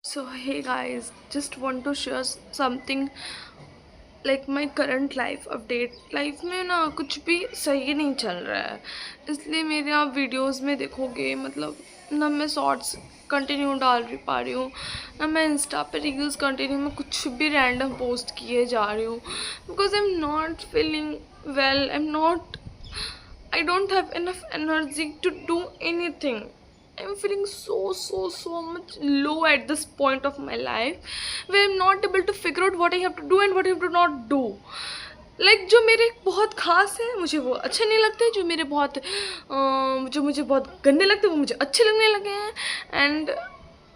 So hey guys, just want to share something like my current life update. Life में ना कुछ भी सही नहीं चल रहा है, इसलिए मेरे आप वीडियोस में देखोगे मतलब ना मैं शॉर्ट्स कंटिन्यू डाल पा रही हूँ, ना मैं इंस्टा पे रील्स कंटिन्यू मैं कुछ भी रैंडम पोस्ट किए जा रही हूँ because I am not feeling well, I don't have enough energy to do anything. I'm feeling so much low at this point of my life where I'm not able to figure out what I have to do and what I have to not do. Like जो मेरे बहुत खास है मुझे वो अच्छे नहीं लगते, जो मेरे बहुत जो मुझे बहुत गंदे लगते वो मुझे अच्छे लगने लगे हैं एंड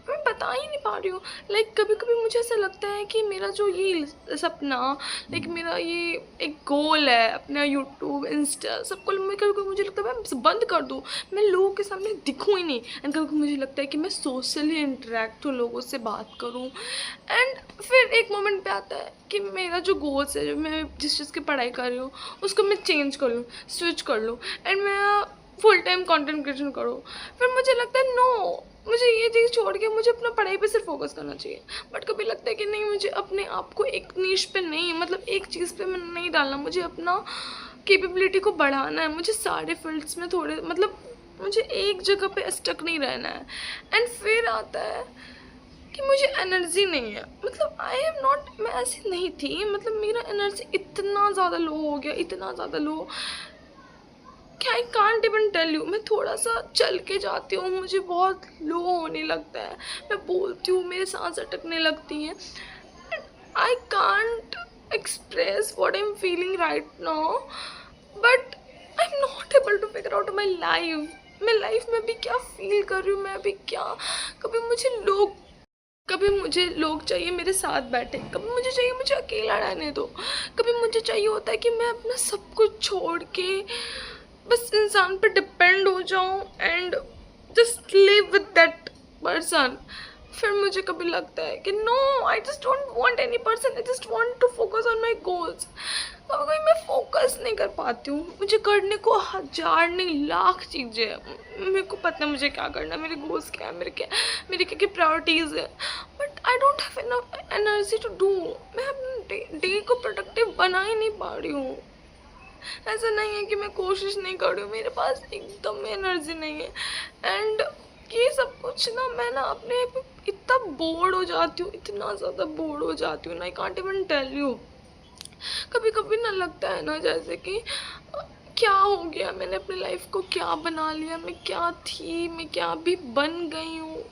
मैं बता ही नहीं पा रही हूँ। लाइक कभी कभी मुझे ऐसा लगता है कि मेरा जो ये सपना, लाइक मेरा ये एक गोल है अपना यूट्यूब इंस्टा सबको, मैं कभी कभी मुझे लगता है मैं बंद कर दूँ, मैं लोगों के सामने दिखूँ ही नहीं। एंड कभी कभी मुझे लगता है कि मैं सोशली इंटरेक्ट हूँ, लोगों से बात करूँ। एंड फिर एक मोमेंट पे आता है कि मेरा जो गोल्स है, जो मैं जिस चीज़ की पढ़ाई कर रही हूँ उसको मैं चेंज कर लूँ, स्विच कर लूँ एंड मैं फुल टाइम कंटेंट क्रिएशन करूँ। फिर मुझे लगता है नो, मुझे ये चीज़ छोड़ के मुझे अपना पढ़ाई पे सिर्फ फोकस करना चाहिए। बट कभी लगता है कि नहीं, मुझे अपने आप को एक नीश पे नहीं, मतलब एक चीज़ पे मैं नहीं डालना, मुझे अपना कैपेबिलिटी को बढ़ाना है, मुझे सारे फील्ड्स में थोड़े मतलब मुझे एक जगह पे स्टक नहीं रहना है। एंड फिर आता है कि मुझे एनर्जी नहीं है, मतलब आई एम नॉट, मैं ऐसी नहीं थी, मतलब मेरा एनर्जी इतना ज़्यादा लो हो गया, इतना ज़्यादा लो कि I can't even tell you. मैं थोड़ा सा चल के जाती हूँ मुझे बहुत लो होने लगता है, मैं बोलती हूँ मेरे सांस अटकने लगती हैं। I can't express what I am feeling right now, but I am not able to figure out my life. मैं लाइफ में भी क्या फील कर रही हूँ, मैं अभी क्या, कभी मुझे लोग चाहिए मेरे साथ बैठे, कभी मुझे चाहिए मुझे अकेला रहने दो, कभी मुझे चाहिए होता है कि मैं अपना सब कुछ छोड़ के बस इंसान पे डिपेंड हो जाऊं and just live with that person. फिर मुझे कभी लगता है कि no, I just don't want any person, I just want to focus on my goals. कभी कभी मैं फोकस नहीं कर पाती हूँ, मुझे करने को हजार नहीं लाख चीज़ें हैं, मेरे को पता है मुझे क्या करना है, मेरे गोल्स क्या है, मेरी क्या प्रायोरिटीज़ है, but I don't have enough energy to do. मैं अपने डे को प्रोडक्टिव बना ही नहीं पा रही हूँ। ऐसा नहीं है कि मैं कोशिश नहीं कर रही हूँ, मेरे पास एकदम एनर्जी नहीं है। एंड ये सब कुछ ना मैं ना अपने इतना बोर्ड हो जाती हूँ, इतना ज़्यादा बोर्ड हो जाती हूँ ना, I can't even tell you. कभी कभी ना लगता है ना जैसे कि क्या हो गया, मैंने अपनी लाइफ को क्या बना लिया, मैं क्या थी, मैं क्या अभी बन गई हूँ।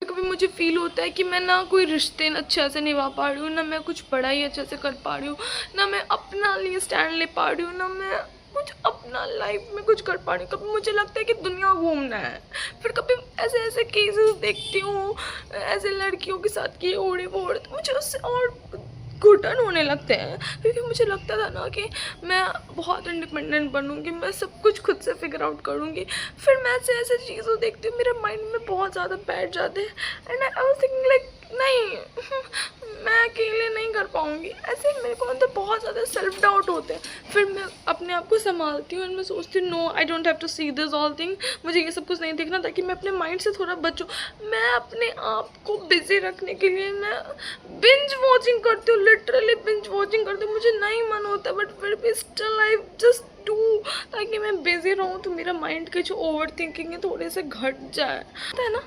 कभी मुझे फील होता है कि मैं ना कोई रिश्ते अच्छे से निभा पा रही हूँ, ना मैं कुछ पढ़ाई अच्छे से कर पा रही हूँ, ना मैं अपना लिए स्टैंड ले पा रही हूँ, ना मैं कुछ अपना लाइफ में कुछ कर पा रही हूँ। कभी मुझे लगता है कि दुनिया घूमना है, फिर कभी ऐसे ऐसे केसेस देखती हूँ ऐसे लड़कियों के साथ कि ओढ़े बोढ़, तो मुझे उससे और घुटन होने लगते हैं। क्योंकि मुझे लगता था ना कि मैं बहुत इंडिपेंडेंट बनूंगी, मैं सब कुछ खुद से फिगर आउट करूंगी, फिर मैं ऐसे ऐसे चीज़ों देखती हूँ मेरे माइंड में बहुत ज़्यादा बैठ जाते हैं and I was thinking like नहीं मैं अकेले नहीं कर पाऊँगी। ऐसे मेरे को अंदर बहुत ज़्यादा सेल्फ डाउट होते हैं, फिर मैं अपने आप को संभालती हूँ एंड मैं सोचती हूँ no, I don't have to see this all thing, मुझे ये सब कुछ नहीं देखना, ताकि मैं अपने माइंड से थोड़ा बचूँ। मैं अपने आप को बिजी रखने के लिए मैं बिंज वॉचिंग करती हूँ, लिटरली बिंज वॉचिंग करती हूँ, मुझे नहीं मन होता बट फिर भी स्टिल आई जस्ट डू, ताकि मैं बिजी रहूँ तो मेरा माइंड के जो ओवर थिंकिंग है थोड़े से घट जाए। है ना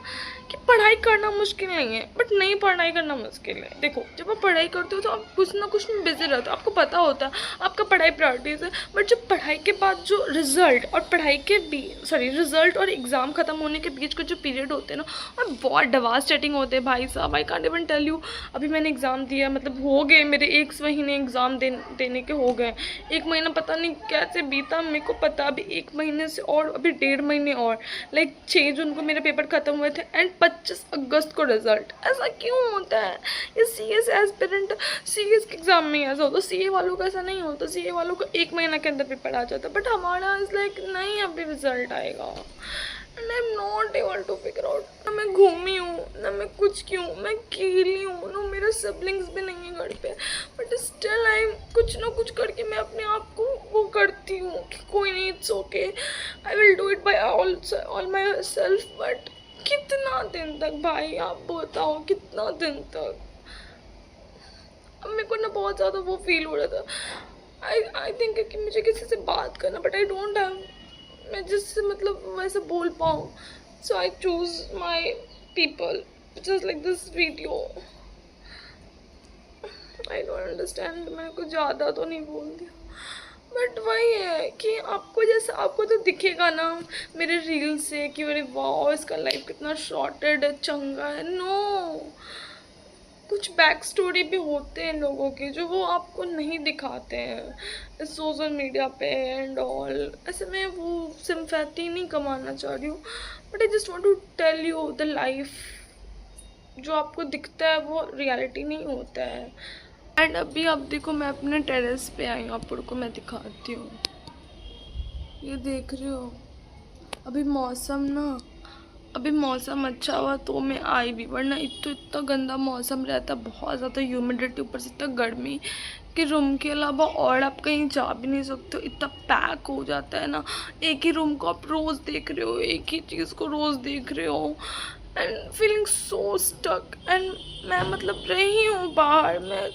कि पढ़ाई करना मुश्किल नहीं है बट नहीं पढ़ाई करना मुश्किल है। देखो जब आप पढ़ाई करते हो तो आप कुछ ना कुछ में बिजी रहते हो, आपको पता होता है आपका पढ़ाई प्रायोरिटीज़ है, बट जब पढ़ाई के बाद जो रिजल्ट और रिजल्ट और एग्ज़ाम ख़त्म होने के बीच का जो पीरियड होते हैं ना, और बहुत डिवास्टेटिंग होते हैं भाई साहब। I can't even tell you, अभी मैंने एग्ज़ाम दिया, मतलब हो गए मेरे 1 महीने एग्ज़ाम देने के हो गए, 1 महीना पता नहीं कैसे बीता मेरे को पता, अभी 1 महीने से और अभी 1.5 महीने और, लाइक 6 जून को मेरे पेपर ख़त्म हुए थे एंड 25 अगस्त को रिजल्ट। ऐसा क्यों होता है? ये सीएस एस्पिरेंट सीएस के एग्जाम में ऐसा होता, सीए वालों का ऐसा नहीं होता, सीए वालों को 1 महीना के अंदर पेपर आ जाता, बट हमारा इज लाइक नहीं अभी रिजल्ट आएगा and I am not able to figure out. ना मैं घूमी हूँ, ना मैं कुछ की हूँ, मैं अकेली हूँ, ना मेरे सिबलिंग्स भी नहीं है घर पे, बट स्टिल आई कुछ ना कुछ करके मैं अपने आप को वो करती हूँ कि कोई नहीं, it's okay, I will do it by all my self, but कितना दिन तक भाई, आप बताओ कितना दिन तक। अब मेरे को ना बहुत ज़्यादा वो फील हो रहा था, आई थिंक कि मुझे किसी से बात करना, बट आई डोंट हैव, मैं जिससे मतलब वैसे बोल पाऊँ, so I choose my people just like this video. I don't understand, मैंने कुछ ज़्यादा तो नहीं बोल दिया, बट वही है कि आपको जैसे आपको तो दिखेगा ना मेरे रील से कि अरे वाह इसका लाइफ कितना शॉर्टेड है, चंगा है। नो, कुछ बैक स्टोरी भी होते हैं लोगों के जो वो आपको नहीं दिखाते हैं सोशल मीडिया पे एंड ऑल। ऐसे मैं वो सिंपैथी नहीं कमाना चाह रही हूँ, but I just want to tell you the life जो आपको दिखता है वो रियलिटी नहीं होता है। एंड अभी आप देखो मैं अपने टेरेस पे आई हूँ, आपको मैं दिखाती हूँ, ये देख रहे हो। अभी मौसम अच्छा हुआ तो मैं आई भी, वरना इतना गंदा मौसम रहता, बहुत ज़्यादा ह्यूमिडिटी, ऊपर से इतना गर्मी कि रूम के अलावा और आप कहीं जा भी नहीं सकते हो, इतना पैक हो जाता है ना। एक ही रूम को आप रोज़ देख रहे हो, एक ही चीज़ को रोज़ देख रहे हो, and feeling so stuck. And मैं मतलब रही हूँ बाहर, मैं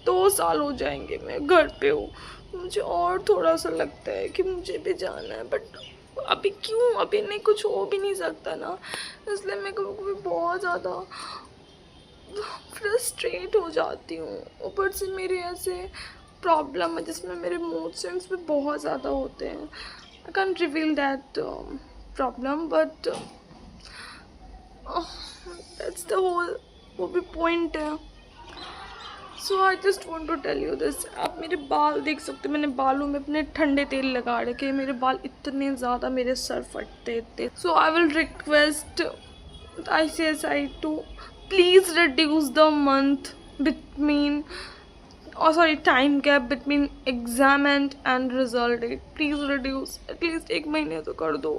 दो साल हो जाएंगे मैं घर पे हूँ, मुझे और थोड़ा सा लगता है कि मुझे भी जाना है, बट अभी क्यों, अभी नहीं, कुछ हो भी नहीं सकता ना, इसलिए मैं कभी बहुत ज़्यादा फ्रस्ट्रेट हो जाती हूँ। ऊपर से मेरे ऐसे प्रॉब्लम है जिसमें मेरे मूड स्विंग्स भी बहुत ज़्यादा होते हैं। I can't reveal that problem, but that's the whole, वो भी पॉइंट है। So I just want to tell you this. आप मेरे बाल देख सकते हो, मैंने बालों में अपने ठंडे तेल लगा रखे, मेरे बाल इतने ज़्यादा मेरे सर फटते थे। So I will request ICSI to please reduce the month between, oh sorry, time gap between exam and result date. Please reduce, at least 1 महीने तो कर दो,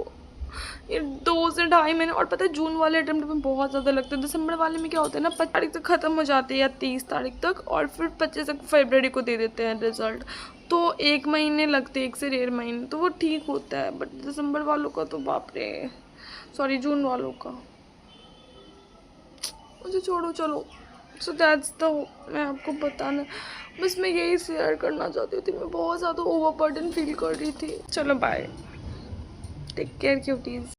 ये 2 से 2.5 महीने। और पता है जून वाले अटेम्प्ट में बहुत ज़्यादा लगता है, दिसंबर वाले में क्या होता है ना 5 तारीख तक ख़त्म हो जाते हैं या 30 तारीख तक, और फिर 25 फरवरी को दे देते हैं रिज़ल्ट, तो 1 महीने लगते हैं, 1 से 1.5 महीने, तो वो ठीक होता है। बट दिसंबर वालों का तो बाप रे, सॉरी जून वालों का, मुझे छोड़ो चलो। सो दैट्स द, मैं आपको बताना, बस मैं यही शेयर करना चाहती थी, मैं बहुत ज़्यादा ओवरबर्डन फील कर रही थी। चलो बाय, टेक केयर क्यूटीज।